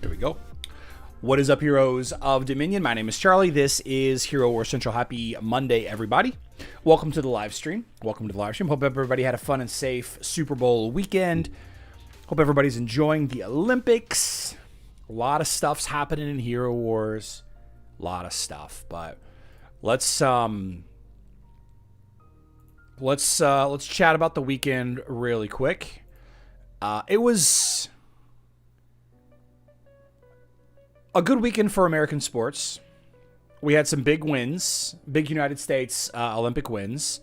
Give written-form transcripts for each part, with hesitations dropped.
There we go. What is up, heroes of Dominion? My name is Charlie. This is Hero War Central. Happy Monday, everybody. Welcome to the live stream. Hope everybody had a fun and safe Super Bowl weekend. Hope everybody's enjoying the Olympics. A lot of stuff's happening in Hero Wars. A lot of stuff, but let's chat about the weekend really quick. It was a good weekend for American sports. We had some big wins, big United States Olympic wins.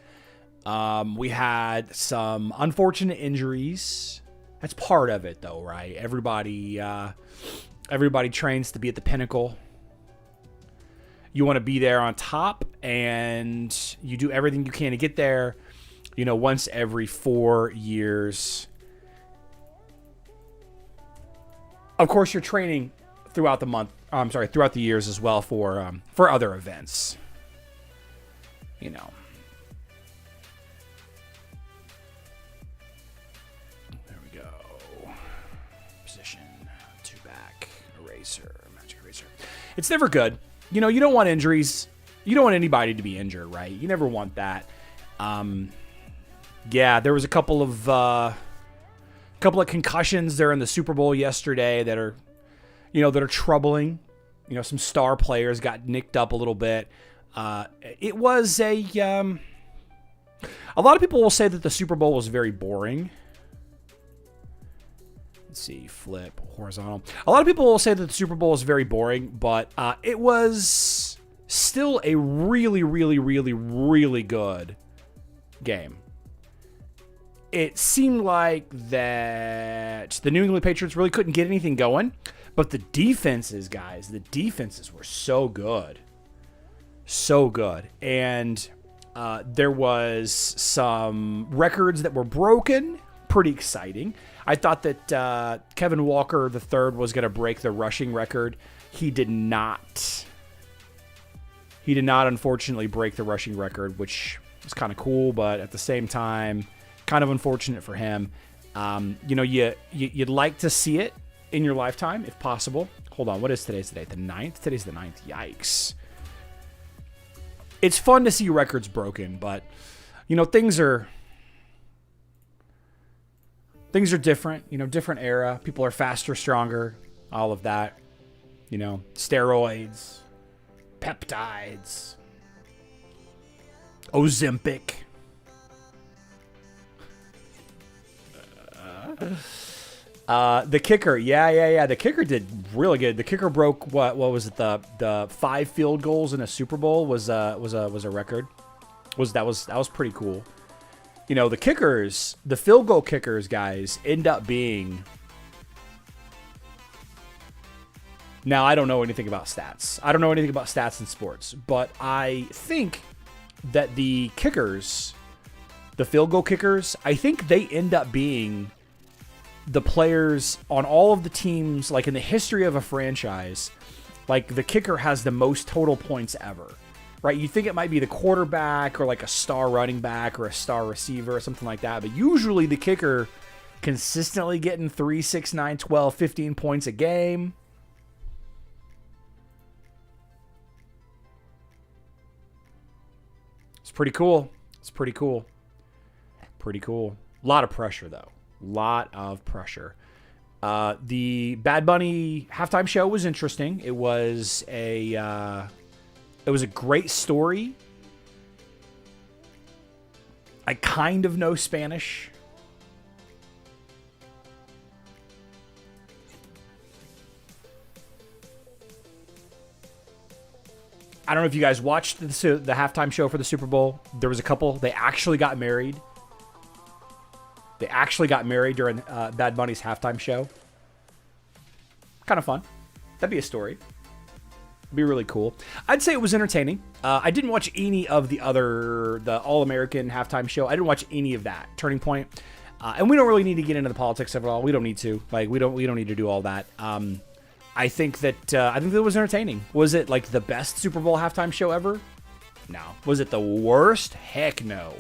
We had some unfortunate injuries. That's part of it, though, right? Everybody trains to be at the pinnacle. You want to be there on top, and you do everything you can to get there. You know, once every 4 years. Of course, you're training throughout the years as well for other events. You know. There we go. Position, 2 back, eraser, magic eraser. It's never good. You know, you don't want injuries. You don't want anybody to be injured, right? You never want that. Yeah, there was a couple of concussions during the Super Bowl yesterday that are troubling. You know, some star players got nicked up a little bit. It was a lot of people will say that the Super Bowl was very boring. Let's see, flip, horizontal. A lot of people will say that the Super Bowl is very boring, but it was still a really, really, really, really good game. It seemed like that the New England Patriots really couldn't get anything going, but the defenses were so good. So good. And there was some records that were broken. Pretty exciting. I thought that Kevin Walker III was going to break the rushing record. He did not. He did not, unfortunately, break the rushing record, which was kind of cool, but at the same time, kind of unfortunate for him. You'd like to see it in your lifetime, if possible. Hold on, what is today's the date? The 9th? Today's the 9th. Yikes. It's fun to see records broken, but, things are different. Different era. People are faster, stronger, all of that. Steroids, peptides. Ozempic. The kicker, yeah. The kicker did really good. The kicker broke what was it? The 5 field goals in a Super Bowl was a record. That was pretty cool. You know, the kickers, the field goal kickers, guys, end up being. Now, I don't know anything about stats. I don't know anything about stats in sports, but I think that the kickers, the field goal kickers, I think they end up being the players on all of the teams, like in the history of a franchise, like the kicker has the most total points ever, right? You think it might be the quarterback or like a star running back or a star receiver or something like that, but usually the kicker consistently getting 3, 6, 9, 12, 15 points a game. It's pretty cool. It's pretty cool. Pretty cool. A lot of pressure, though. Lot of pressure. The Bad Bunny halftime show was interesting. It was a great story. I kind of know Spanish. I don't know if you guys watched the halftime show for the Super Bowl. There was a couple. They actually got married. They actually got married during Bad Bunny's halftime show. Kind of fun. That'd be a story. It'd be really cool. I'd say it was entertaining. I didn't watch any of the All-American halftime show. I didn't watch any of that. Turning Point. And we don't really need to get into the politics of it all. We don't need to. Like, we don't need to do all that. I think that was entertaining. Was it like the best Super Bowl halftime show ever? No. Was it the worst? Heck no.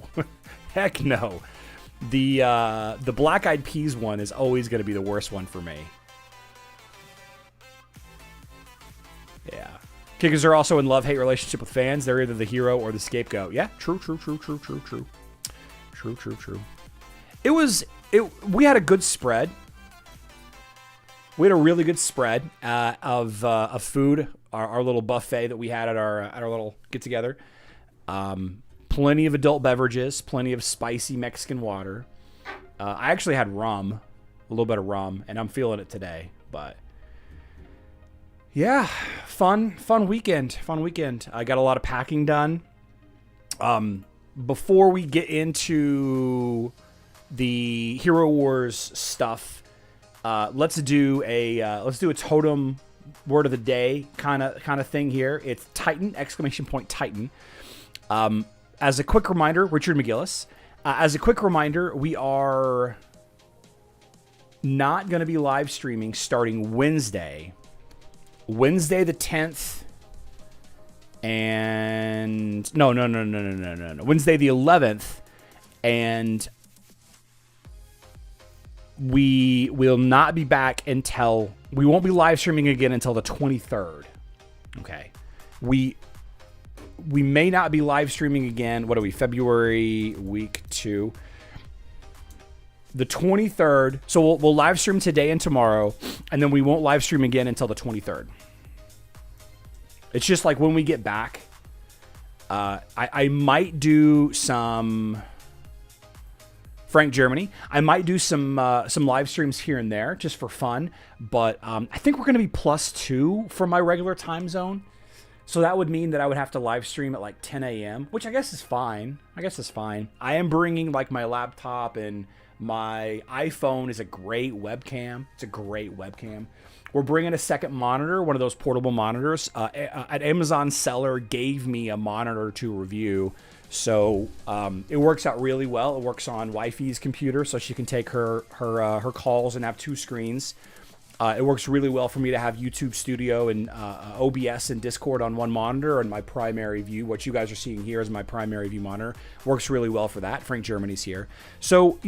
Heck no. The Black Eyed Peas one is always going to be the worst one for me. Yeah. Kickers are also in love-hate relationship with fans. They're either the hero or the scapegoat. Yeah, true. We had a good spread. We had a really good spread of food. Our little buffet that we had at our little get-together. Plenty of adult beverages, plenty of spicy Mexican water. I actually had rum, a little bit of rum, and I'm feeling it today. But yeah, fun weekend. I got a lot of packing done. Before we get into the Hero Wars stuff, let's do a Totem word of the day kind of thing here. It's Titan! Titan. As a quick reminder, Richard McGillis. As a quick reminder, we are not going to be live streaming starting Wednesday the 10th, and no, Wednesday the 11th, and we will not be back until we won't be live streaming again until the 23rd. Okay, we may not be live streaming again. What are we? February week 2. The 23rd. So we'll live stream today and tomorrow, and then we won't live stream again until the 23rd. It's just like when we get back, I might do some Frank Germany. I might do some live streams here and there just for fun, but I think we're going to be +2 from my regular time zone. So that would mean that I would have to live stream at like 10 a.m., which I guess is fine. I am bringing like my laptop, and my iPhone is a great webcam. We're bringing a second monitor, one of those portable monitors. An Amazon seller gave me a monitor to review. So it works out really well. It works on Wifey's computer, so she can take her calls and have 2 screens. It works really well for me to have YouTube Studio and OBS and Discord on one monitor, and my primary view, what you guys are seeing here is my primary view monitor. Works really well for that. Frank Germany's here. So,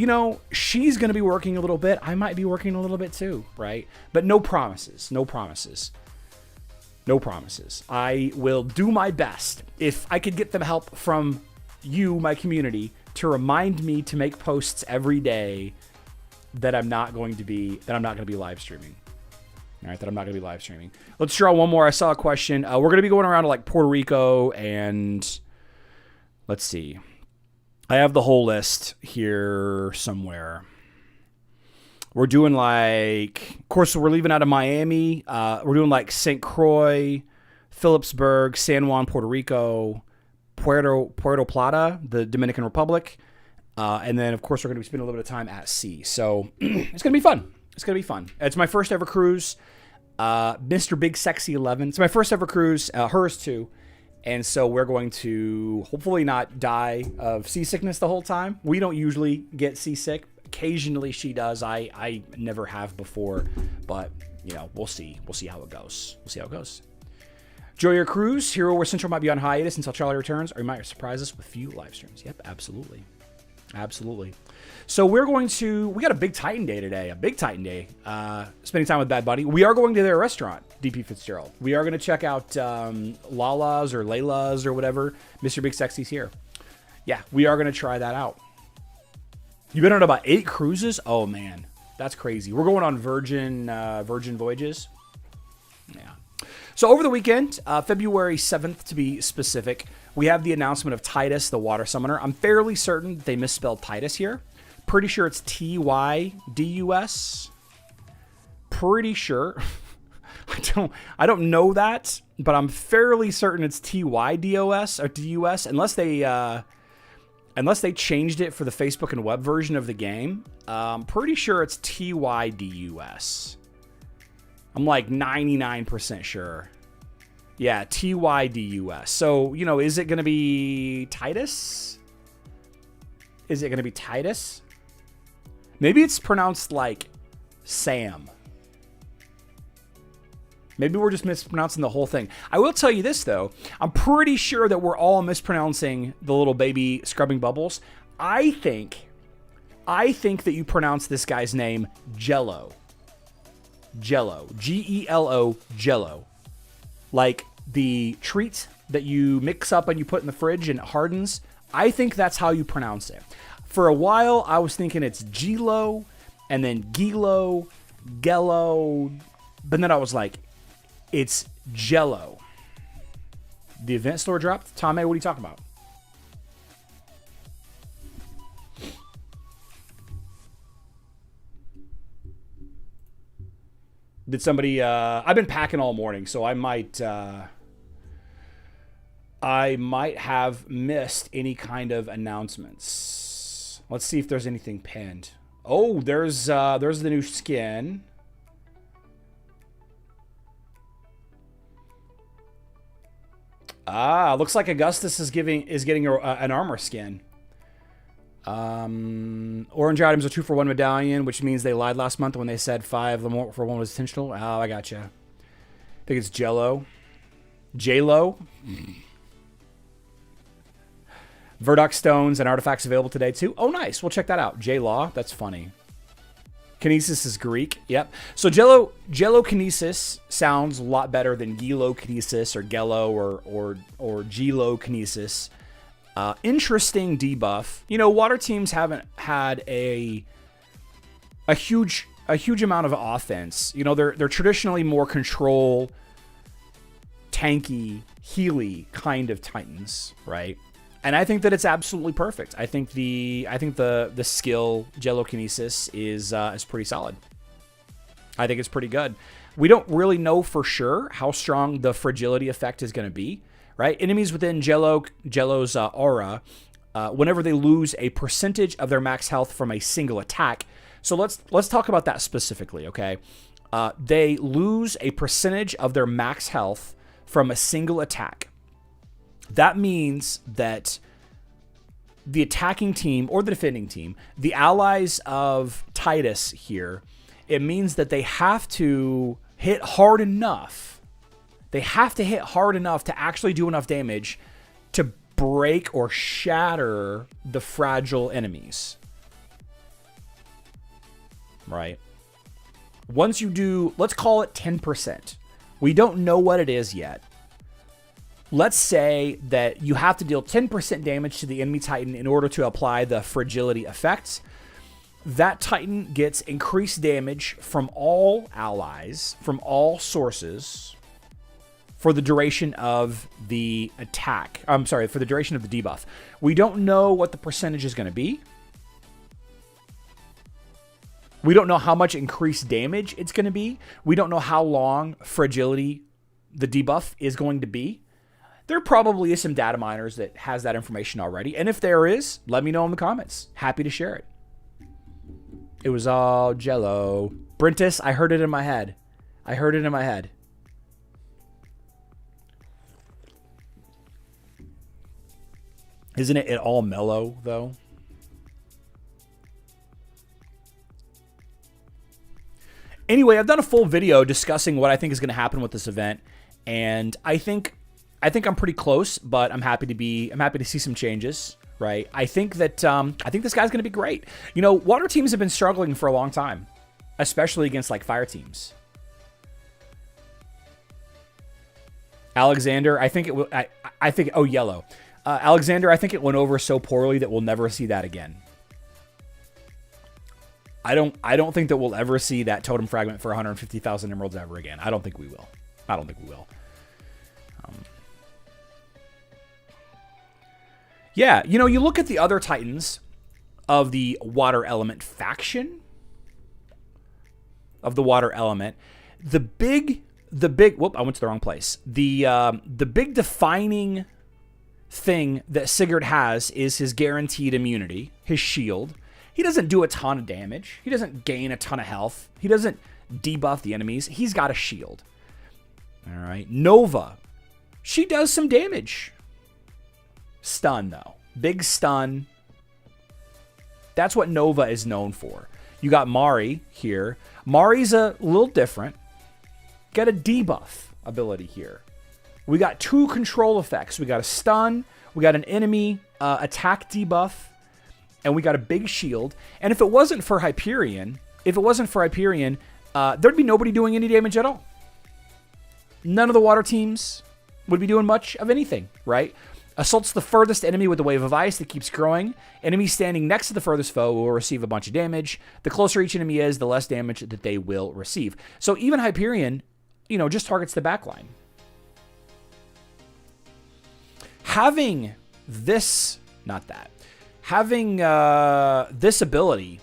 she's going to be working a little bit. I might be working a little bit too, right? But no promises. I will do my best. If I could get the help from you, my community, to remind me to make posts every day that I'm not going to be live streaming. All right, that I'm not going to be live streaming. Let's draw one more. I saw a question. We're going to be going around to like Puerto Rico and Let's see. I have the whole list here somewhere. We're doing like, of course, we're leaving out of Miami. We're doing like St. Croix, Phillipsburg, San Juan, Puerto Rico, Puerto Plata, the Dominican Republic. And then, of course, we're going to be spending a little bit of time at sea. So it's going to be fun. It's going to be fun. It's my first ever cruise. Mr. Big Sexy 11. It's my first ever cruise. Hers too. And so we're going to hopefully not die of seasickness the whole time. We don't usually get seasick. Occasionally she does. I never have before. But, you know, we'll see. We'll see how it goes. We'll see how it goes. Enjoy your cruise. Hero where Central might be on hiatus until Charlie returns. Or you might surprise us with a few live streams. Yep, absolutely. Absolutely. So we got a big Titan day today, spending time with Bad Buddy. We are going to their restaurant, DP Fitzgerald. We are going to check out Lala's or Layla's or whatever. Mr. Big Sexy's here. Yeah, we are going to try that out. You've been on about 8 cruises? Oh, man. That's crazy. We're going on Virgin Voyages. Yeah. So over the weekend, February 7th to be specific, we have the announcement of Tidus, the water summoner. I'm fairly certain they misspelled Tidus here. Pretty sure it's T-Y-D-U-S. Pretty sure. I don't know that, but I'm fairly certain it's T-Y-D-O-S or D-U-S, unless they changed it for the Facebook and web version of the game. I'm pretty sure it's T-Y-D-U-S. I'm like 99% sure. Yeah, T-Y-D-U-S. So, you know, is it going to be Tidus? Is it going to be Tidus? Maybe it's pronounced like Sam. Maybe we're just mispronouncing the whole thing. I will tell you this, though. I'm pretty sure that we're all mispronouncing the little baby scrubbing bubbles. I think that you pronounce this guy's name Jello. Jello. G-E-L-O, Jello. Like the treat that you mix up and you put in the fridge and it hardens. I think that's how you pronounce it. For a while, I was thinking it's Gilo and then Gilo, Gello. But then I was like, it's Jello. The event store dropped? Tommy, what are you talking about? Did somebody... I've been packing all morning, so I might have missed any kind of announcements. Let's see if there's anything pinned. Oh, there's the new skin. Looks like Augustus is getting an armor skin. Orange items are 2-for-1 medallion, which means they lied last month when they said 5 for 1 was intentional. Oh, I gotcha. I think it's Jello. J-Lo. Verdox stones and artifacts available today too. Oh, nice. We'll check that out. J-Law. That's funny. Kinesis is Greek. Yep. So Jello Kinesis sounds a lot better than Gilo Kinesis or Gello or Gilo Kinesis. Interesting debuff. You know, water teams haven't had a huge amount of offense. You know, they're traditionally more control, tanky, healy kind of Titans, right? And I think that it's absolutely perfect. I think the skill Jello Kinesis is pretty solid. I think it's pretty good. We don't really know for sure how strong the fragility effect is going to be, right? Enemies within Jello's aura, whenever they lose a percentage of their max health from a single attack. So let's talk about that specifically, okay? They lose a percentage of their max health from a single attack. That means that the attacking team or the defending team, the allies of Tidus here, it means that they have to hit hard enough. They have to hit hard enough to actually do enough damage to break or shatter the fragile enemies. Right? Once you do, let's call it 10%. We don't know what it is yet. Let's say that you have to deal 10% damage to the enemy Titan in order to apply the fragility effect. That Titan gets increased damage from all allies, from all sources, for the duration of the attack. I'm sorry, for the duration of the debuff. We don't know what the percentage is going to be. We don't know how much increased damage it's going to be. We don't know how long fragility the debuff is going to be. There probably is some data miners that has that information already. And if there is, let me know in the comments. Happy to share it. It was all jello. Brintus, I heard it in my head. I heard it in my head. Isn't it all mellow, though? Anyway, I've done a full video discussing what I think is going to happen with this event, and I think I'm pretty close, but I'm happy to see some changes, right? I think this guy's going to be great. You know, water teams have been struggling for a long time, especially against like fire teams. Alexander, I think it will. I think yellow. Alexander, I think it went over so poorly that we'll never see that again. I don't think that we'll ever see that totem fragment for 150,000 emeralds ever again. I don't think we will. Yeah, you know, you look at the other Titans of the water element faction of the water element. The big. Whoop! I went to the wrong place. The big defining thing that Sigurd has is his guaranteed immunity, his shield. He doesn't do a ton of damage. He doesn't gain a ton of health. He doesn't debuff the enemies. He's got a shield. All right. Nova. She does some damage. Stun, though. Big stun. That's what Nova is known for. You got Mari here. Mari's a little different. Got a debuff ability here. We got two control effects. We got a stun. We got an enemy attack debuff. And we got a big shield. And if it wasn't for Hyperion, there'd be nobody doing any damage at all. None of the water teams would be doing much of anything, right? Assaults the furthest enemy with the wave of ice that keeps growing. Enemies standing next to the furthest foe will receive a bunch of damage. The closer each enemy is, the less damage that they will receive. So even Hyperion, you know, just targets the backline. Having this, having this ability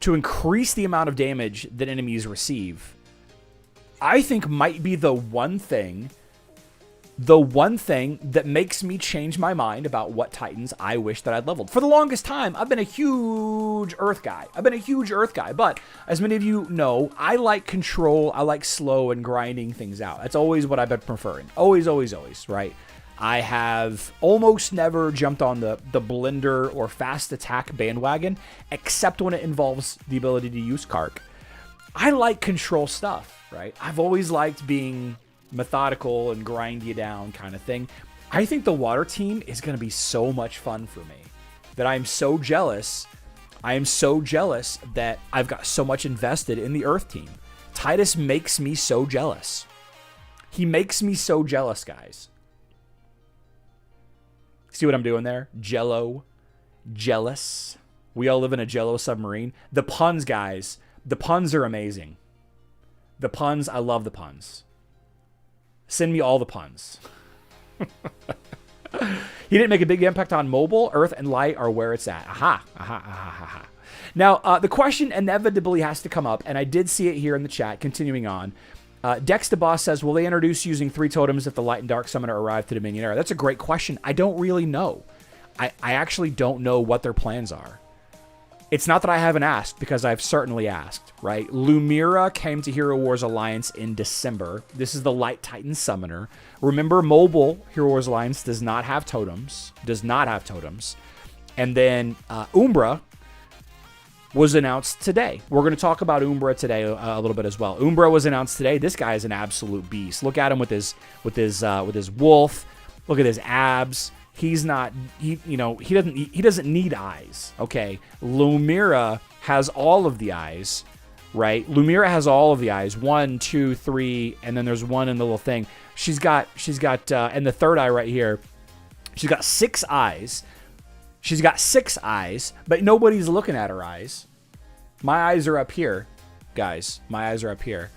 to increase the amount of damage that enemies receive, I think might be the one thing that makes me change my mind about what Titans I wish that I'd leveled. For the longest time, I've been a huge Earth guy. But as many of you know, I like control. I like slow and grinding things out. That's always what I've been preferring. Always, right? I have almost never jumped on the blender or fast attack bandwagon, except when it involves the ability to use Kark. I like control stuff, right? I've always liked being methodical and grind you down kind of thing. I think the water team is going to be so much fun for me that I'm so jealous. I am so jealous that I've got so much invested in the Earth team. Tidus makes me so jealous. He makes me so jealous, guys. See what I'm doing there? Jello. Jealous. We all live in a Jello submarine. The puns, guys. The puns are amazing. The puns, I love the puns. Send me all the puns. He didn't make a big impact on mobile. Earth and light are where it's at. Aha. Now, the question inevitably has to come up, and I did see it here in the chat, continuing on. Dex the Boss says, will they introduce using 3 totems if the Light and Dark Summoner arrive to Dominion Era? That's a great question. I don't really know. I actually don't know what their plans are. It's not that I haven't asked, because I've certainly asked, right? Lumira came to Hero Wars Alliance in December. This is the Light Titan Summoner. Remember, mobile Hero Wars Alliance does not have totems. And then Umbra was announced today. We're going to talk about Umbra today a little bit as well. Umbra was announced today. This guy is an absolute beast. Look at him with his wolf. Look at his abs. He's not, he doesn't need eyes. Okay. Lumira has all of the eyes, right? Lumira has all of the eyes. 1, 2, 3, and then there's one in the little thing. She's got, and the third eye right here. She's got 6 eyes. She's got 6 eyes, but nobody's looking at her eyes. My eyes are up here, guys. My eyes are up here.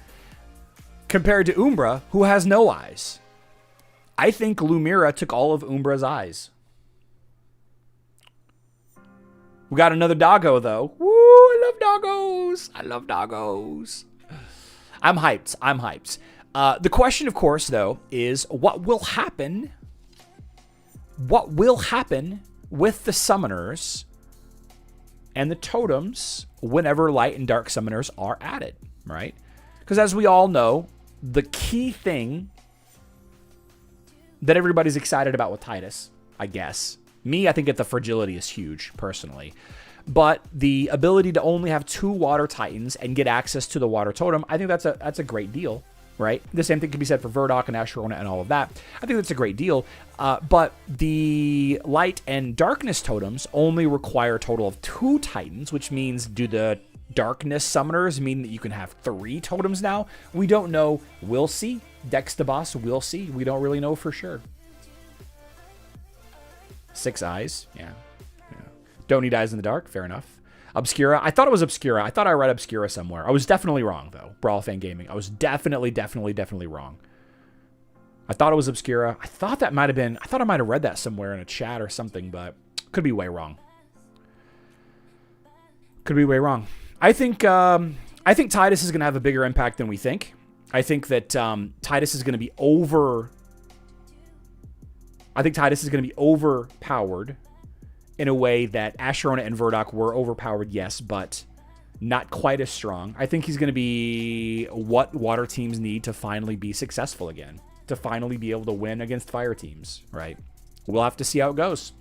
compared to Umbra, who has no eyes. I think Lumira took all of Umbra's eyes. We got another doggo, though. Woo, I love doggos. I love doggos. I'm hyped. I'm hyped. The question, of course, though, is what will happen? What will happen with the summoners and the totems whenever light and dark summoners are added, right? Because as we all know, the key thing that everybody's excited about with Tidus, I guess. Me, I think that the fragility is huge, personally. But the ability to only have 2 water titans and get access to the water totem, I think that's a great deal, right? The same thing can be said for Verdo and Asherona and all of that. I think that's a great deal. But the light and darkness totems only require a total of 2 titans, which means do the darkness summoners mean that you can have 3 totems now? We don't know. We'll see. Dex to boss, we'll see. We don't really know for sure. 6 eyes, yeah. Don't need eyes in the dark, fair enough. Obscura, I thought it was Obscura. I thought I read Obscura somewhere. I was definitely wrong, though. Brawl Fan Gaming. I was definitely wrong. I thought it was Obscura. I thought I might have read that somewhere in a chat or something, but could be way wrong. Could be way wrong. I think Tidus is going to have a bigger impact than we think. I think that Tidus is going to be overpowered in a way that Asherona and Verdoc were overpowered, yes, but not quite as strong. I think he's going to be what water teams need to finally be successful again, to finally be able to win against fire teams, right? We'll have to see how it goes.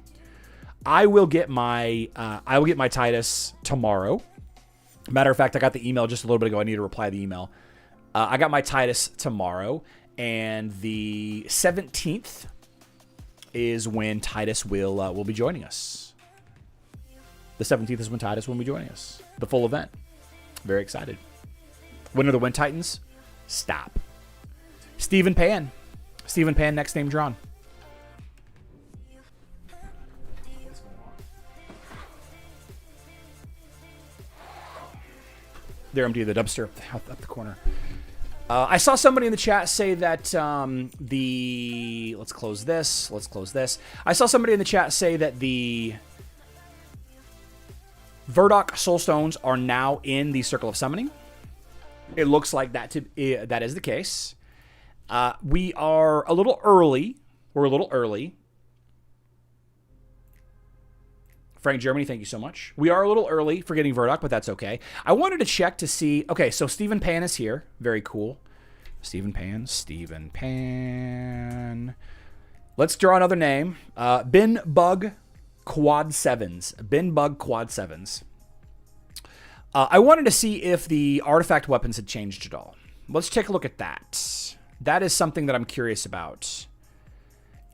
I will get my Tidus tomorrow. Matter of fact, I got the email just a little bit ago. I need to reply to the email. I got my Tidus tomorrow, and the 17th is when Tidus will be joining us. The 17th is when Tidus will be joining us. The full event. Very excited. When are the Wind Titans? Stop. Stephen Pan. Stephen Pan, next name drawn. There, empty the dumpster up the corner. I saw somebody in the chat say that let's close this. I saw somebody in the chat say that the Verdoc Soulstones are now in the Circle of Summoning. It looks like that is the case. We are a little early. We're a little early. Frank Germany, thank you so much. We are a little early for getting Verdoc, but that's okay. I wanted to check to see... Okay, so Stephen Pan is here. Very cool. Stephen Pan. Let's draw another name. Bin Bug Quad 7s. Bin Bug Quad 7s. I wanted to see if the artifact weapons had changed at all. Let's take a look at that. That is something that I'm curious about.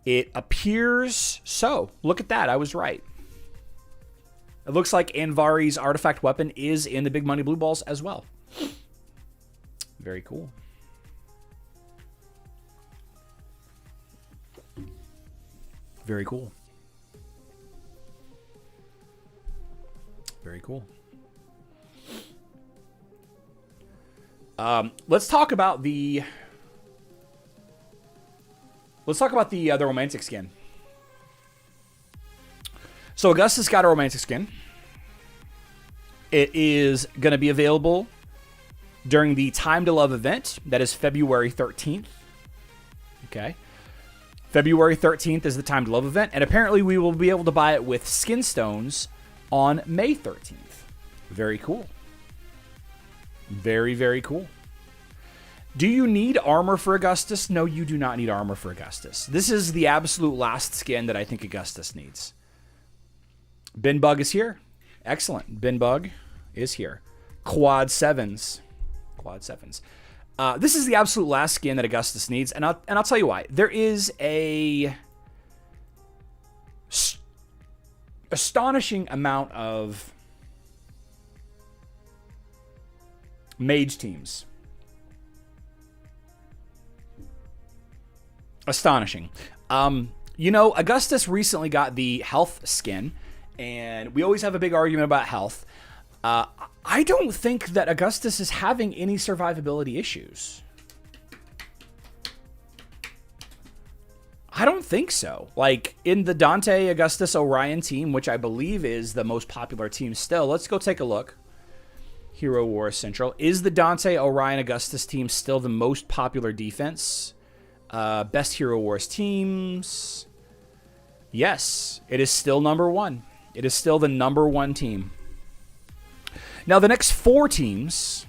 It appears so. Look at that. I was right. It looks like Anvari's artifact weapon is in the Big Money Blue Balls as well. Very cool. Very cool. Very cool. Let's talk about the romantic skin. So Augustus got a romantic skin. It is going to be available during the Time to Love event. That is February 13th. Okay. February 13th is the Time to Love event. And apparently we will be able to buy it with skin stones on May 13th. Very cool. Very, very cool. Do you need armor for Augustus? No, you do not need armor for Augustus. This is the absolute last skin that I think Augustus needs. Bin Bug is here. Excellent. Bin Bug is here. Quad 7s. Quad 7s. This is the absolute last skin that Augustus needs, and I'll tell you why. There is a astonishing amount of mage teams. Astonishing. Augustus recently got the health skin, and we always have a big argument about health. I don't think that Augustus is having any survivability issues. I don't think so. Like, in the Dante, Augustus, Orion team, which I believe is the most popular team still. Let's go take a look. Hero Wars Central. Is the Dante, Orion, Augustus team still the most popular defense? Best Hero Wars teams. Yes, it is still number one. It is still the number one team. Now, the next three teams.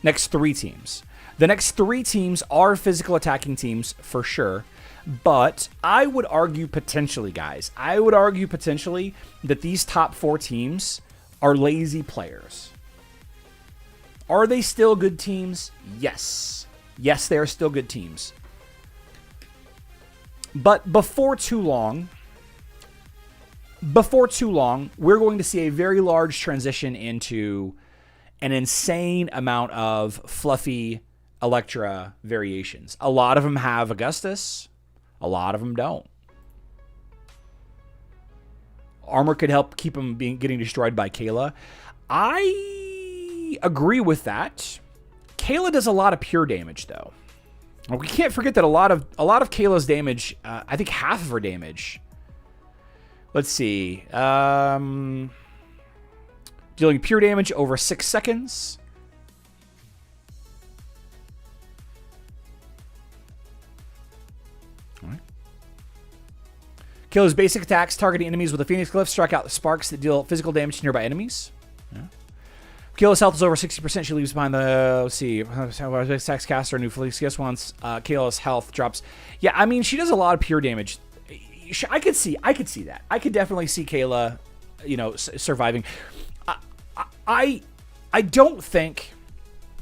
The next three teams are physical attacking teams for sure. But I would argue potentially, guys, that these top four teams are lazy players. Are they still good teams? Yes. Yes, they are still good teams. But before too long, we're going to see a very large transition into an insane amount of fluffy Electra variations. A lot of them have Augustus. A lot of them don't. Armor could help keep them getting destroyed by Kayla. I agree with that. Kayla does a lot of pure damage, though. We can't forget that a lot of Kayla's damage, I think half of her damage. Let's see. Dealing pure damage over 6 seconds. All right. Kayla's basic attacks targeting enemies with a Phoenix Glyph strike out sparks that deal physical damage to nearby enemies. Yeah. Kayla's health is over 60%. She leaves behind the, let's see, attacks caster, new Felicius once. Kayla's health drops. Yeah, I mean, she does a lot of pure damage. I could see that. I could definitely see Kayla, surviving. I don't think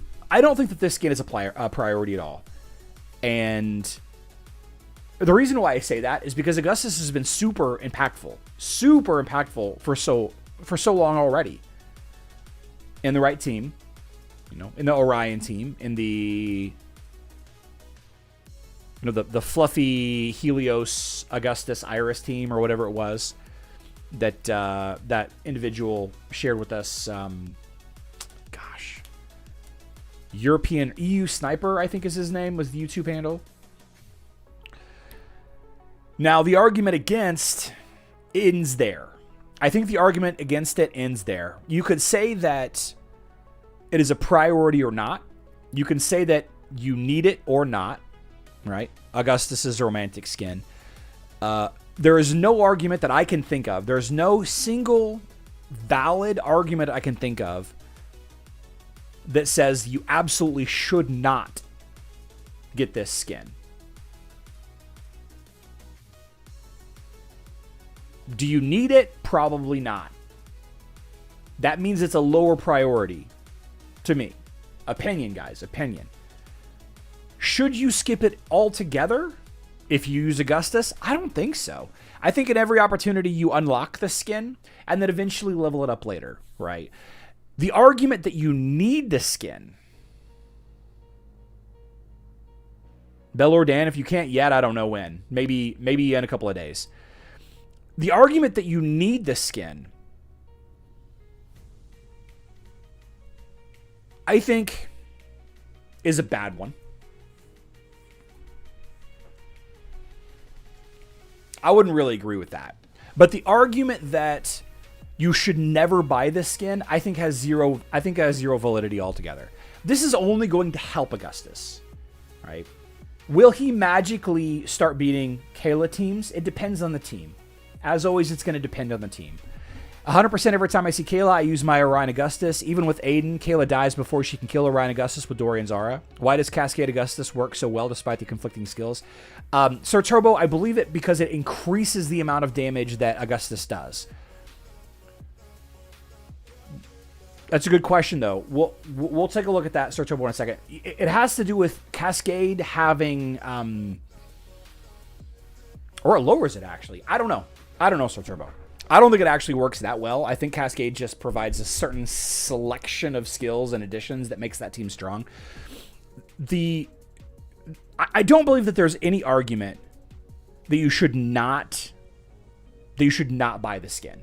that this skin is a priority at all. And the reason why I say that is because Augustus has been super impactful for so long already. In the right team, in the Orion team, in the the fluffy Helios Augustus Iris team or whatever it was that that individual shared with us. European EU Sniper, I think is his name, was the YouTube handle. Now the argument against ends there. I think the argument against it ends there. You could say that it is a priority or not. You can say that you need it or not, right? Augustus is a romantic skin. There is no argument that I can think of. There's no single valid argument I can think of that says you absolutely should not get this skin. Do you need it? Probably not. That means it's a lower priority to me. Opinion, guys. Opinion. Should you skip it altogether if you use Augustus? I don't think so. I think at every opportunity you unlock the skin and then eventually level it up later, right? The argument that you need the skin. Bel Dan, if you can't yet, I don't know when. Maybe in a couple of days. The argument that you need the skin, I think, is a bad one. I wouldn't really agree with that. But the argument that you should never buy this skin, I think has zero validity altogether. This is only going to help Augustus, right? Will he magically start beating Kayla teams? It depends on the team. As always, it's going to depend on the team. 100% every time I see Kayla, I use my Orion Augustus. Even with Aiden, Kayla dies before she can kill Orion Augustus with Dorian's Aura. Why does Cascade Augustus work so well despite the conflicting skills? Sir Turbo, I believe it because it increases the amount of damage that Augustus does. That's a good question, though. We'll take a look at that, Sir Turbo, in a second. It has to do with Cascade having... or it lowers it, actually. I don't know, Sir Turbo. I don't think it actually works that well. I think Cascade just provides a certain selection of skills and additions that makes that team strong. I don't believe that there's any argument that you should not buy the skin.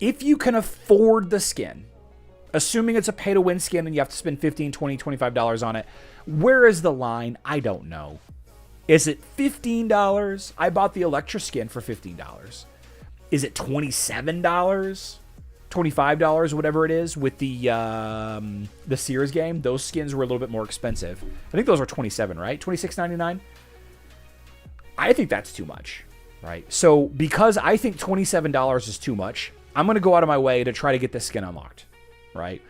If you can afford the skin, assuming it's a pay-to-win skin and you have to spend $15, $20, $25 on it, where is the line? I don't know. Is it $15? I bought the Electra skin for $15. Is it $27? $25, whatever it is, with the Sears game? Those skins were a little bit more expensive. I think those were $27, right? $26.99? I think that's too much, right? So because I think $27 is too much, I'm going to go out of my way to try to get this skin unlocked, right?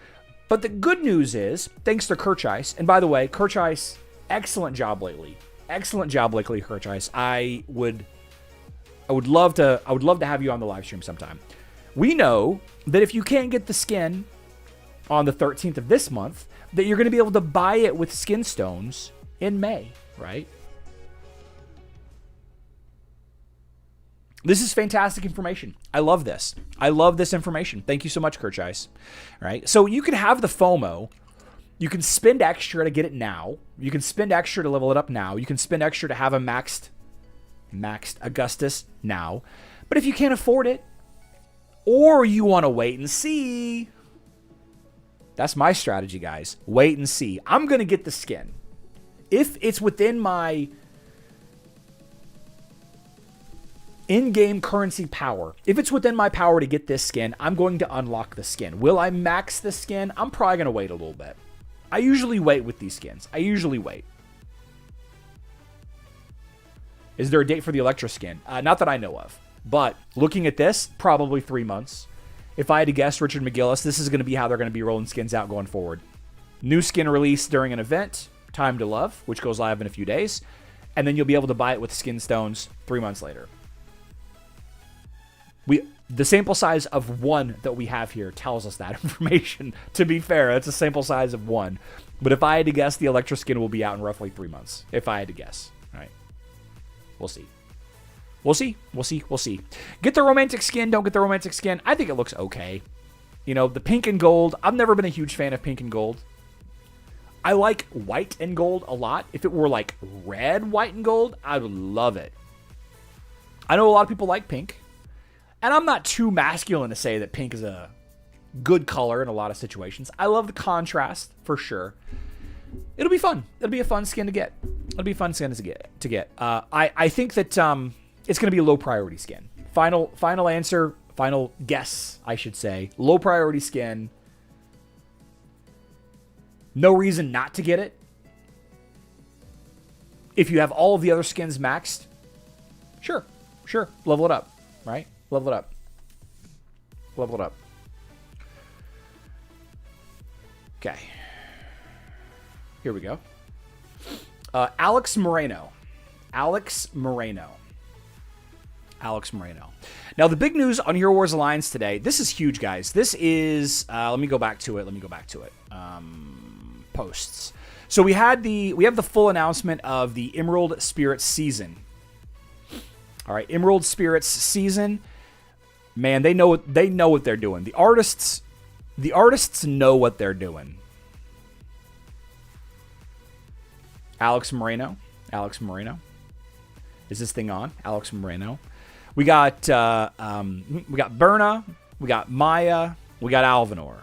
But the good news is, thanks to Kirchice, and by the way, Kirchice, excellent job lately. Excellent job lately, Kirchice. I would love to have you on the live stream sometime. We know that if you can't get the skin on the 13th of this month, that you're going to be able to buy it with skin stones in May, right? This is fantastic information. I love this. I love this information. Thank you so much, Kirchice. Right? So you can have the FOMO. You can spend extra to get it now. You can spend extra to level it up now. You can spend extra to have a maxed Augustus now. But if you can't afford it, or you want to wait and see, that's my strategy, guys. Wait and see. I'm going to get the skin. If it's within my in-game currency power, if it's within my power to get this skin, I'm going to unlock the skin. Will I max the skin? I'm probably going to wait a little bit. I usually wait with these skins. I usually wait. Is there a date for the Electra skin? Not that I know of. But looking at this, probably 3 months. If I had to guess, Richard McGillis, this is going to be how they're going to be rolling skins out going forward. New skin release during an event, Time to Love, which goes live in a few days. And then you'll be able to buy it with skin stones 3 months later. The sample size of 1 that we have here tells us that information. To be fair, it's a sample size of 1. But if I had to guess, the Electra skin will be out in roughly 3 months. If I had to guess. All right. We'll see. We'll see. We'll see. We'll see. Get the romantic skin. Don't get the romantic skin. I think it looks okay. You know, the pink and gold. I've never been a huge fan of pink and gold. I like white and gold a lot. If it were like red, white, and gold, I would love it. I know a lot of people like pink. And I'm not too masculine to say that pink is a good color in a lot of situations. I love the contrast, for sure. It'll be fun. It'll be a fun skin to get. It'll be a fun skin to get. I think that it's going to be a low priority skin. Final answer, final guess, I should say. Low priority skin. No reason not to get it. If you have all of the other skins maxed, sure. Level it up, right? Level it up. Level it up. Okay. Here we go. Alex Moreno. Now, the big news on Hero Wars Alliance today. This is huge, guys. This is... let me go back to it. Posts. So we have the full announcement of the Emerald Spirits season. All right, Emerald Spirits season. Man, they know what they're doing. The artists know what they're doing. Alex Moreno. Is this thing on? Alex Moreno. We got Berna, we got Maya, we got Alvanor.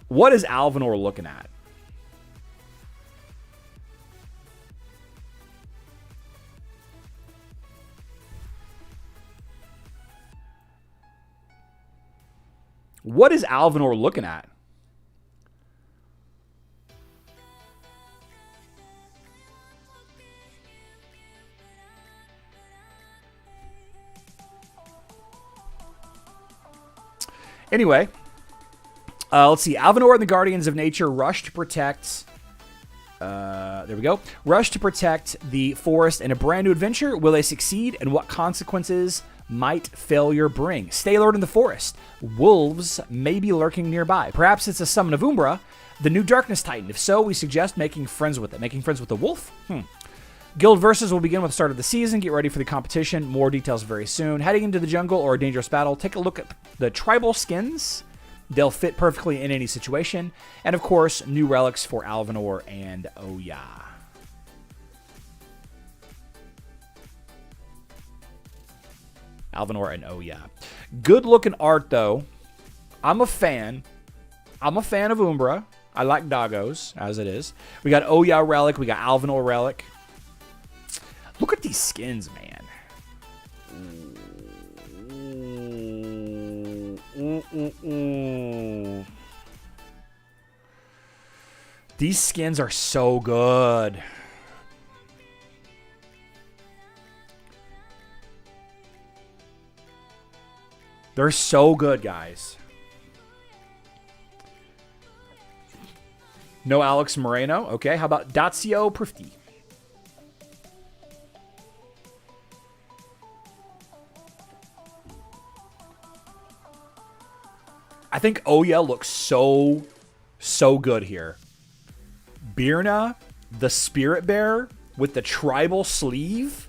What is Alvanor looking at? What is Alvanor looking at? Anyway, let's see. Alvanor and the Guardians of Nature rush to protect... there we go. Rush to protect the forest in a brand new adventure. Will they succeed? And what consequences might failure bring? Stay alert in the forest. Wolves may be lurking nearby. Perhaps it's a summon of Umbra, the new Darkness Titan. If so, we suggest making friends with it. Making friends with the wolf? Guild Versus will begin with the start of the season. Get ready for the competition. More details very soon. Heading into the jungle or a dangerous battle, take a look at the tribal skins. They'll fit perfectly in any situation. And of course, new relics for Alvanor and Oya. Alvanor and Oya. Good looking art though. I'm a fan of Umbra. I like doggos as it is. We got Oya relic. We got Alvanor relic. these skins, man. These skins are so good. They're so good, guys. No Alex Moreno. Okay, how about Dazio Prifty? I think Oya looks so good here. Birna, the Spirit Bearer with the tribal sleeve.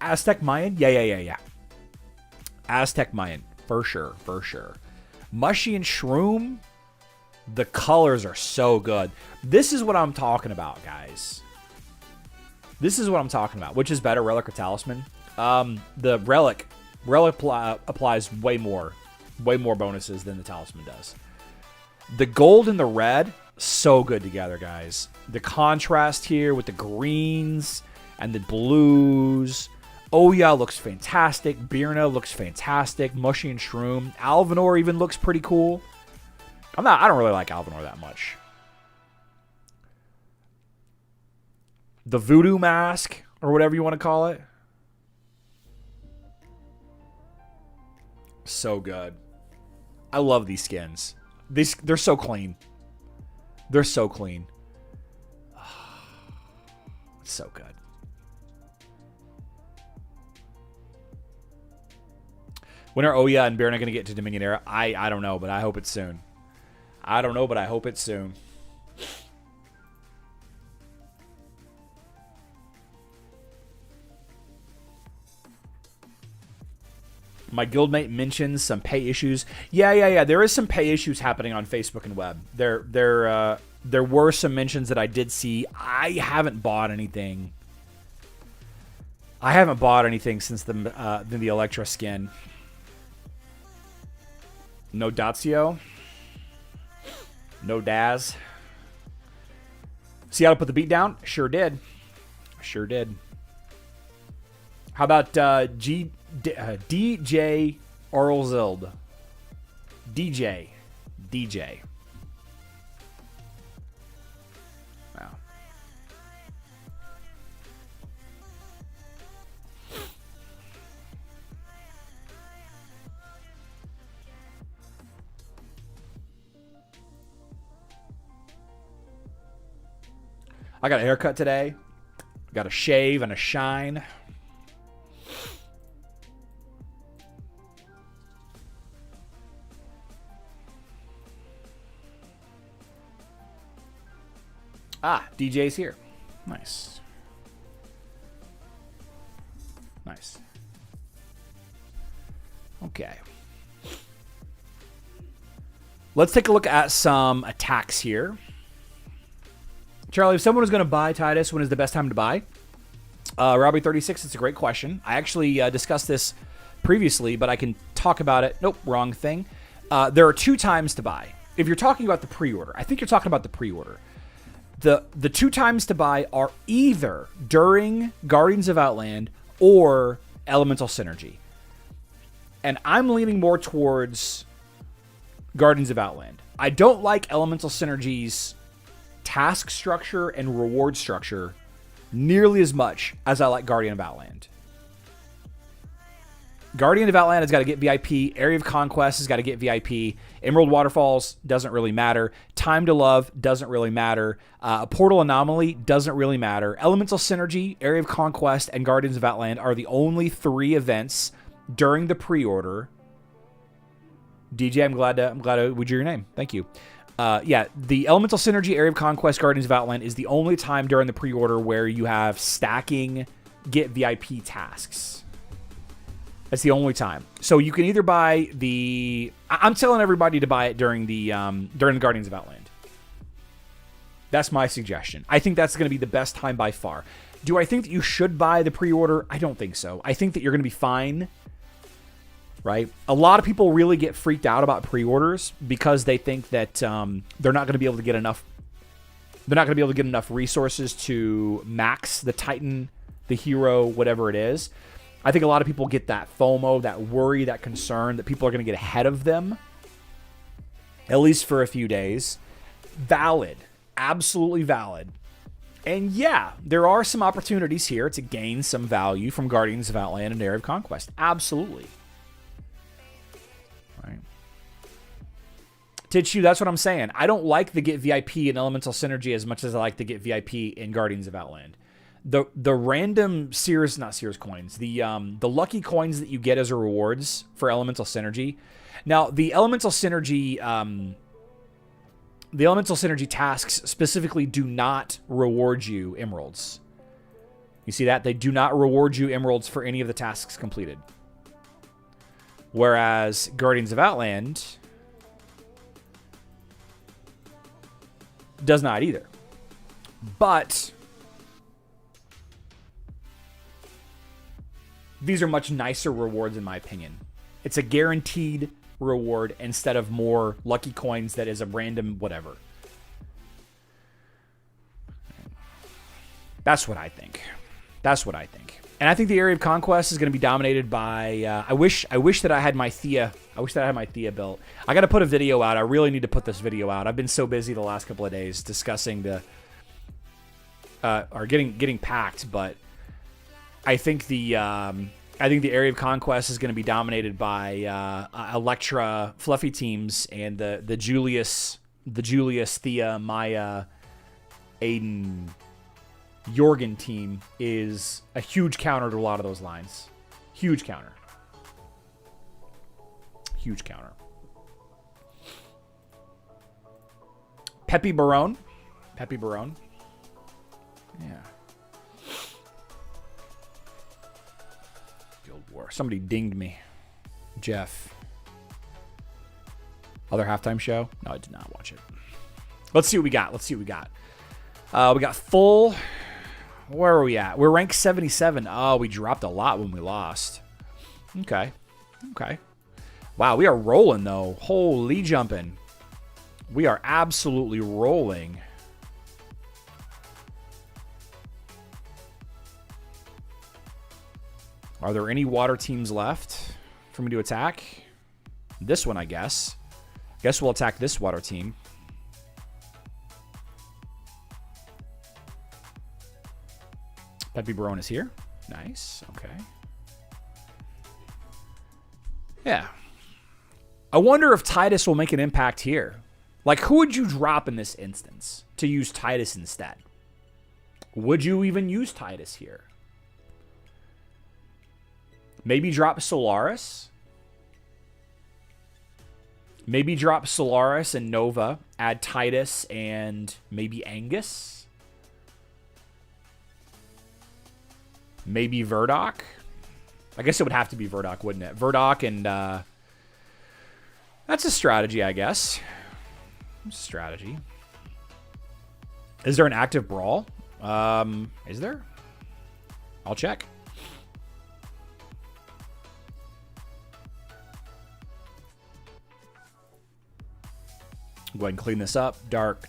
Aztec Mayan? Yeah. Aztec Mayan, for sure. Mushy and Shroom, the colors are so good. This is what I'm talking about, guys. This is what I'm talking about. Which is better, Relic or Talisman? The Relic applies way more bonuses than the Talisman does. The gold and the red, so good together, guys. The contrast here with the greens and the blues. Oya looks fantastic. Birna looks fantastic. Mushy and Shroom. Alvanor even looks pretty cool. I don't really like Alvanor that much. The Voodoo Mask, or whatever you want to call it. So good. I love these skins. They're so clean. They're so clean. It's so good. When are Oya and Birna going to get to Dominion Era? I don't know, but I hope it's soon. I don't know, but I hope it's soon. My guildmate mentions some pay issues. Yeah. There is some pay issues happening on Facebook and web. There were some mentions that I did see. I haven't bought anything. I haven't bought anything since the Electra skin. No Dazio. No Daz. See how to put the beat down? Sure did. How about DJ Orlzild? DJ. Wow. I got a haircut today. Got a shave and a shine. DJ's here. Nice. Okay. Let's take a look at some attacks here. Charlie, if someone was going to buy Tidus, when is the best time to buy? Robbie36, it's a great question. I actually discussed this previously, but I can talk about it. Nope, wrong thing. There are 2 times to buy. If you're talking about the pre-order, I think you're talking about the pre-order. The 2 times to buy are either during Guardians of Outland or Elemental Synergy. And I'm leaning more towards Guardians of Outland. I don't like Elemental Synergy's task structure and reward structure nearly as much as I like Guardian of Outland. Guardian of Outland has got to get VIP. Area of Conquest has got to get VIP. Emerald Waterfalls doesn't really matter. Time to Love doesn't really matter. Portal Anomaly doesn't really matter. Elemental Synergy, Area of Conquest, and Guardians of Outland are the only 3 events during the pre-order. DJ, I'm glad to would your name. Thank you. The Elemental Synergy, Area of Conquest, Guardians of Outland is the only time during the pre-order where you have stacking get VIP tasks. That's the only time. So you can either buy the... I'm telling everybody to buy it during the Guardians of Outland. That's my suggestion. I think that's going to be the best time by far. Do I think that you should buy the pre-order? I don't think so. I think that you're going to be fine. Right? A lot of people really get freaked out about pre-orders because they think that they're not going to be able to get enough. They're not going to be able to get enough resources to max the Titan the hero, whatever it is. I think a lot of people get that FOMO, that worry, that concern that people are going to get ahead of them, at least for a few days. Valid. Absolutely valid. And yeah, there are some opportunities here to gain some value from Guardians of Outland and Area of Conquest. Absolutely. Right. Tidus, that's what I'm saying. I don't like the get VIP in Elemental Synergy as much as I like to get VIP in Guardians of Outland. The random not Sears coins, the lucky coins that you get as a rewards for Elemental Synergy. Now, the Elemental Synergy tasks specifically do not reward you emeralds. You see that? They do not reward you emeralds for any of the tasks completed. Whereas Guardians of Outland does not either. But these are much nicer rewards in my opinion. It's a guaranteed reward instead of more lucky coins that is a random whatever. That's what I think. And I think the Area of Conquest is going to be dominated by I wish that I had my Thea. I wish that I had my Thea built. I got to put a video out. I really need to put this video out. I've been so busy the last couple of days discussing the or getting packed, but I think the Area of Conquest is going to be dominated by Electra fluffy teams, and the Julius, Thea, Maya, Aiden, Jorgen team is a huge counter to a lot of those lines. Huge counter. Peppy Barone. Yeah. Guild War. Somebody dinged me. Jeff. Other halftime show? No, I did not watch it. Let's see what we got. We got full. Where are we at? We're ranked 77. Oh, we dropped a lot when we lost. Okay. Wow, we are rolling, though. Holy jumping. We are absolutely rolling. Are there any water teams left for me to attack? This one, I guess. Guess we'll attack this water team. Peppy Barone is here. Nice. Okay. Yeah. I wonder if Tidus will make an impact here. Like, who would you drop in this instance to use Tidus instead? Would you even use Tidus here? Maybe drop Solaris. Maybe drop Solaris and Nova. Add Tidus and maybe Angus. Maybe Verdoc. I guess it would have to be Verdoc, wouldn't it? Verdoc and that's a strategy, I guess. Strategy. Is there an active brawl? Is there? I'll check. Go ahead and clean this up. Dark,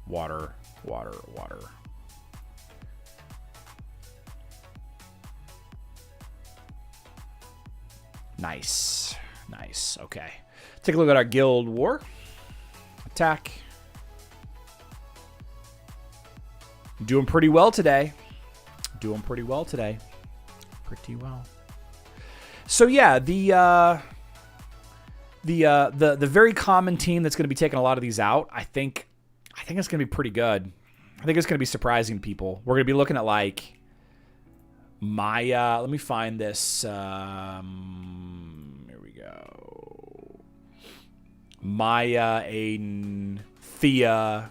water. Nice. Okay. Take a look at our Guild War. Attack. Doing pretty well today. Pretty well. So yeah, the very common team that's going to be taking a lot of these out, I think it's going to be pretty good. I think it's going to be surprising people. We're going to be looking at like Maya. Let me find this. Here we go. Maya, Aiden, Thea,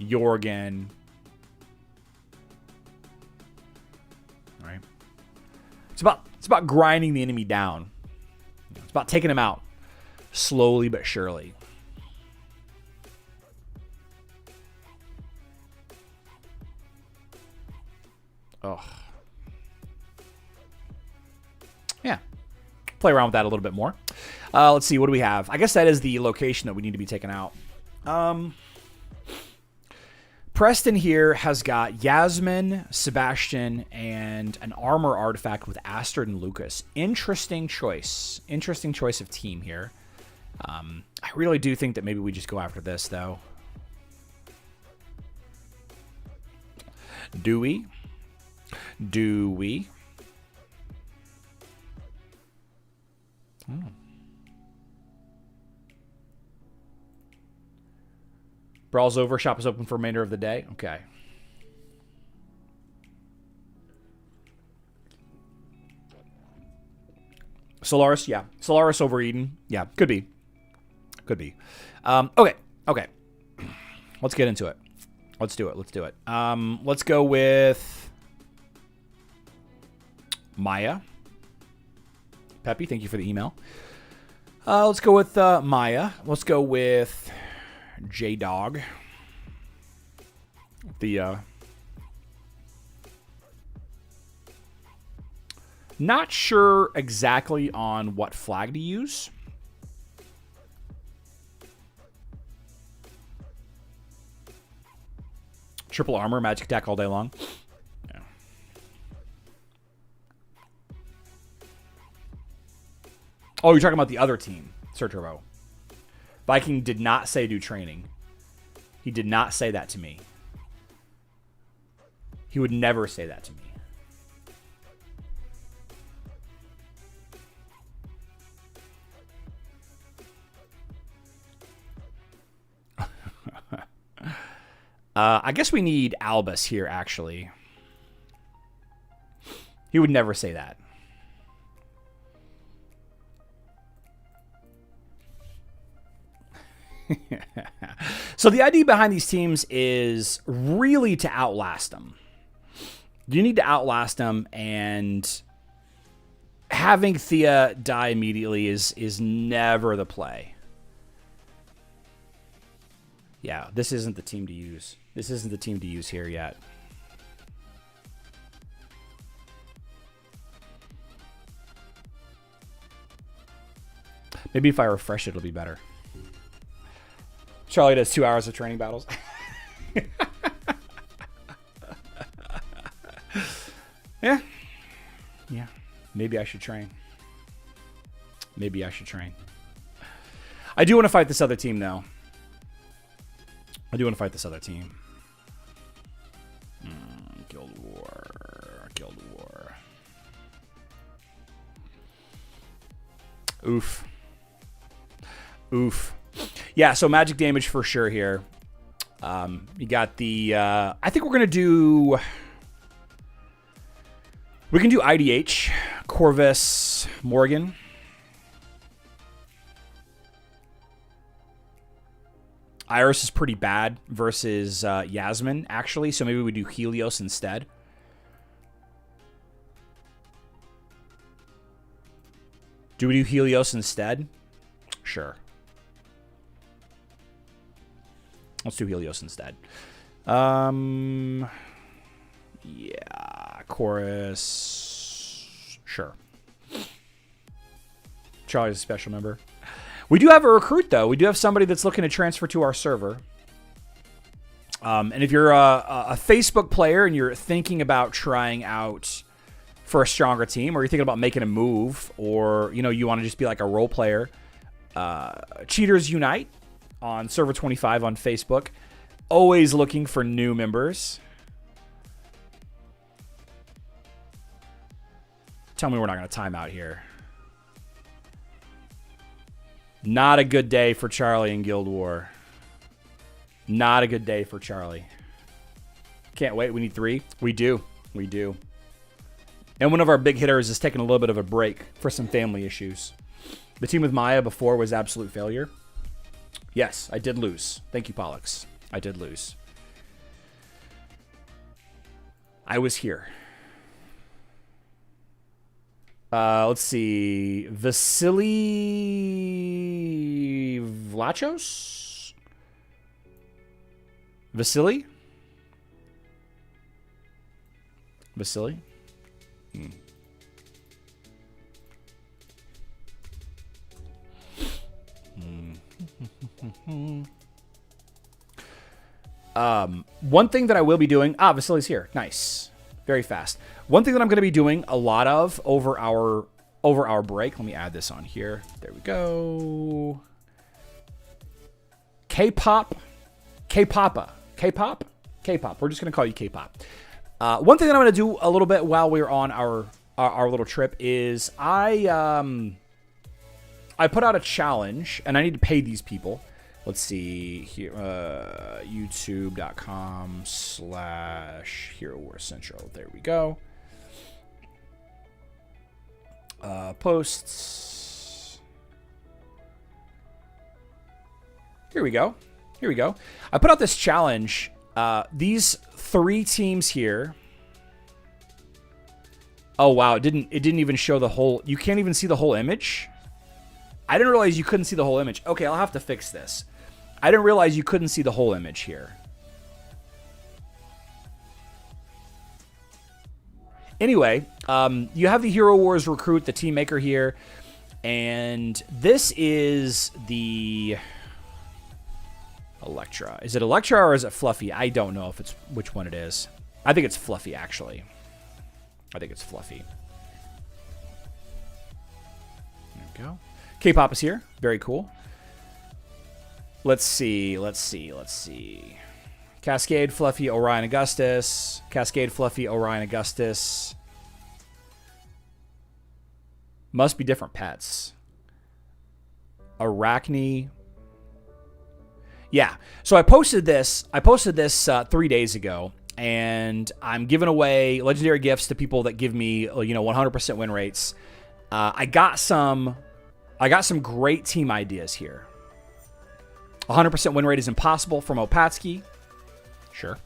Jorgen. All right. It's about grinding the enemy down. It's about taking him out slowly but surely. Oh. Yeah. Play around with that a little bit more. Let's see. What do we have? I guess that is the location that we need to be taking out. Preston here has got Yasmin, Sebastian, and an armor artifact with Astrid and Lucas. Interesting choice. Interesting choice of team here. I really do think that maybe we just go after this, though. Do we? Do we? Brawl's over. Shop is open for remainder of the day. Okay. Solaris, yeah. Solaris over Eden. Yeah, could be. Could be. Okay. Okay. Let's get into it. Let's do it. Let's do it. Let's go with Maya. Peppy, thank you for the email. Let's go with Maya. Let's go with J-Dog. Not sure exactly on what flag to use. Triple armor, magic attack all day long. Yeah. Oh, you're talking about the other team, Sir Turbo. Viking did not say do training. He did not say that to me. He would never say that to me. I guess we need Albus here, actually. He would never say that. So the idea behind these teams is really to outlast them. You need to outlast them, and having Thea die immediately is never the play. Yeah, this isn't the team to use. This isn't the team to use here yet. Maybe if I refresh it, it'll be better. Charlie does 2 hours of training battles. Yeah. Yeah. Maybe I should train. Maybe I should train. I do want to fight this other team, though. I do want to fight this other team. Guild War. Guild War. Oof. Oof. Yeah, so magic damage for sure here. You got the... I think we're going to do... We can do IDH, Corvus, Morgan. Iris is pretty bad versus Yasmin, actually, so maybe we do Helios instead. Do we do Helios instead? Sure. Let's do Helios instead. Yeah, Chorus. Sure. Charlie's a special member. We do have a recruit, though. We do have somebody that's looking to transfer to our server. And if you're a Facebook player and you're thinking about trying out for a stronger team, or you're thinking about making a move, or you want to just be like a role player, Cheaters Unite on server 25 on Facebook. Always looking for new members. Tell me we're not going to time out here. Not a good day for Charlie in Guild War. Not a good day for Charlie. Can't wait. We need 3. We do. We do. And one of our big hitters is taking a little bit of a break for some family issues. The team with Maya before was absolute failure. Yes, I did lose. Thank you, Pollux. I did lose. I was here. Let's see. Vasily Vlachos? Vasily? Vasily? One thing that I will be doing... Vasily's here. Nice. Very fast. One thing that I'm going to be doing a lot of over our break. Let me add this on here. There we go. K-pop. K-papa. K-pop? K-pop. We're just going to call you K-pop. One thing that I'm going to do a little bit while we're on our little trip is I put out a challenge, and I need to pay these people. Let's see here, youtube.com/Hero Wars Central. There we go. Posts. Here we go. Here we go. I put out this challenge. These 3 teams here. Oh wow! It didn't even show the whole. You can't even see the whole image. I didn't realize you couldn't see the whole image. Okay, I'll have to fix this. I didn't realize you couldn't see the whole image here. Anyway, you have the Hero Wars recruit, the team maker here, and this is the Electra. Is it Electra or is it Fluffy? I don't know if it's which one it is. I think it's Fluffy, actually. I think it's Fluffy. There we go. K-pop is here. Very cool. Let's see. Cascade, Fluffy, Orion, Augustus. Cascade, Fluffy, Orion, Augustus. Must be different pets. Arachne. Yeah. So I posted this 3 days ago, and I'm giving away legendary gifts to people that give me 100% win rates. I got some great team ideas here. 100% win rate is impossible from Opatsky. Sure.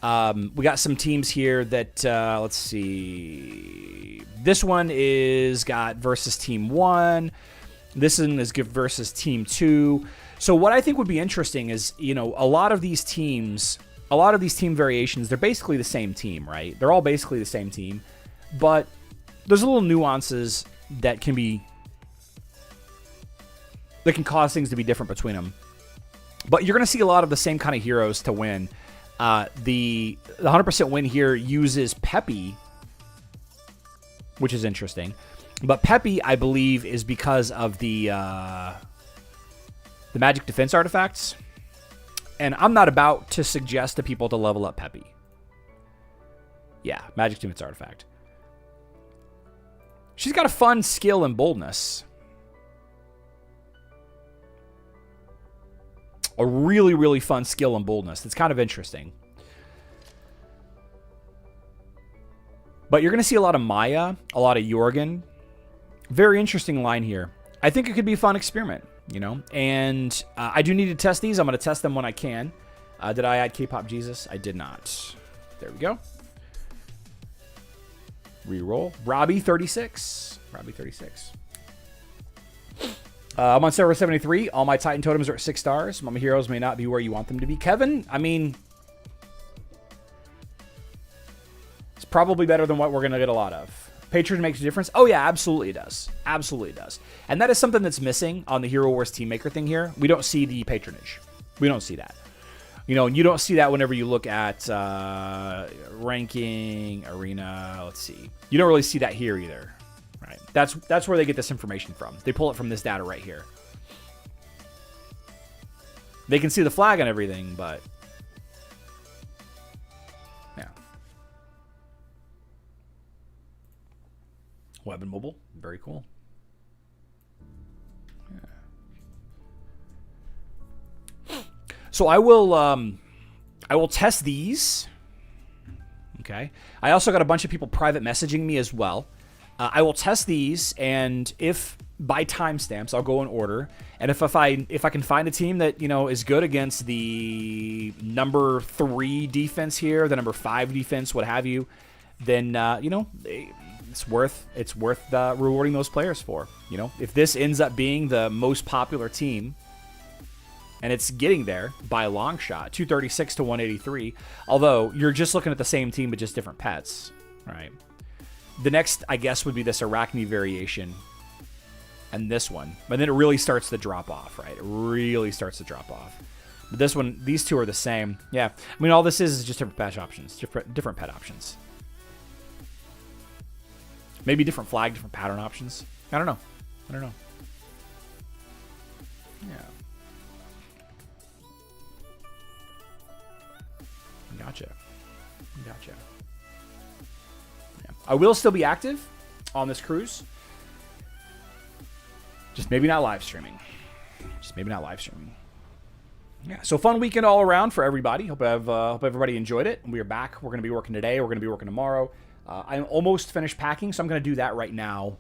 We got some teams here that, let's see. This one is got versus team 1. This one is versus team 2. So what I think would be interesting is, a lot of these team variations, they're basically the same team, right? They're all basically the same team. But there's little nuances that can cause things to be different between them. But you're going to see a lot of the same kind of heroes to win. The 100% win here uses Peppy, which is interesting. But Peppy, I believe, is because of the magic defense artifacts. And I'm not about to suggest to people to level up Peppy. Yeah, magic defense artifact. She's got a fun skill and boldness. A really, really fun skill and boldness. It's kind of interesting. But you're going to see a lot of Maya, a lot of Jorgen. Very interesting line here. I think it could be a fun experiment, And I do need to test these. I'm going to test them when I can. Did I add K-pop Jesus? I did not. There we go. Reroll. Robbie 36. I'm on server 73. All my Titan totems are at 6 stars. My heroes may not be where you want them to be. Kevin, I mean, it's probably better than what we're going to get a lot of. Patron makes a difference. Oh, yeah, absolutely it does. Absolutely it does. And that is something that's missing on the Hero Wars Team Maker thing here. We don't see the patronage. We don't see that. And you don't see that whenever you look at ranking, arena. Let's see. You don't really see that here either. Right. That's where they get this information from. They pull it from this data right here. They can see the flag and everything, but yeah. Web and mobile, very cool. Yeah. So I will test these. Okay. I also got a bunch of people private messaging me as well. I will test these, and if by timestamps, I'll go in order. And if I can find a team that is good against the number 3 defense here, the number 5 defense, what have you, then it's worth rewarding those players for. If this ends up being the most popular team, and it's getting there by a long shot, 236 to 183. Although you're just looking at the same team but just different pets, right? The next, I guess, would be this Arachne variation. And this one. But then it really starts to drop off, right? It really starts to drop off. But this one, these two are the same. Yeah, I mean, all this is just different patch options, different pet options. Maybe different flag, different pattern options. I don't know. I don't know. Yeah. Gotcha. Gotcha. Yeah. I will still be active on this cruise. Just maybe not live streaming. Just maybe not live streaming. Yeah. So fun weekend all around for everybody. Hope everybody enjoyed it. We are back. We're going to be working today. We're going to be working tomorrow. I'm almost finished packing, so I'm going to do that right now.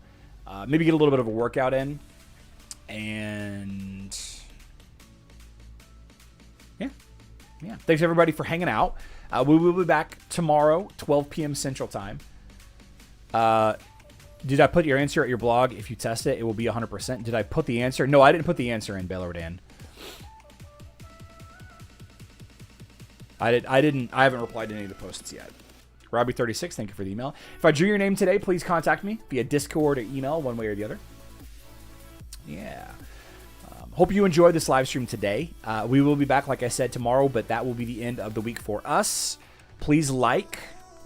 Maybe get a little bit of a workout in. And yeah. Yeah. Thanks everybody for hanging out. We will be back tomorrow, 12 p.m. Central Time. Did I put your answer at your blog? If you test it, it will be 100%. Did I put the answer? No, I didn't put the answer in, Baylor Dan. I haven't replied to any of the posts yet. Robbie36, thank you for the email. If I drew your name today, please contact me via Discord or email, one way or the other. Yeah. Hope you enjoyed this live stream today. We will be back, like I said, tomorrow, but that will be the end of the week for us. Please like.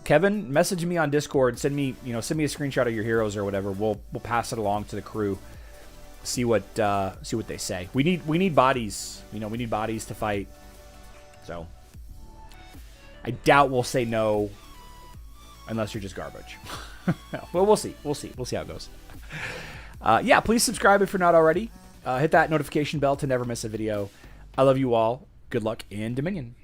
Kevin, message me on Discord. Send me a screenshot of your heroes or whatever. We'll pass it along to the crew. See what they say. We need bodies. We need bodies to fight. So I doubt we'll say no unless you're just garbage. Well, we'll see. We'll see how it goes. Yeah, please subscribe if you're not already. Hit that notification bell to never miss a video. I love you all. Good luck in Dominion.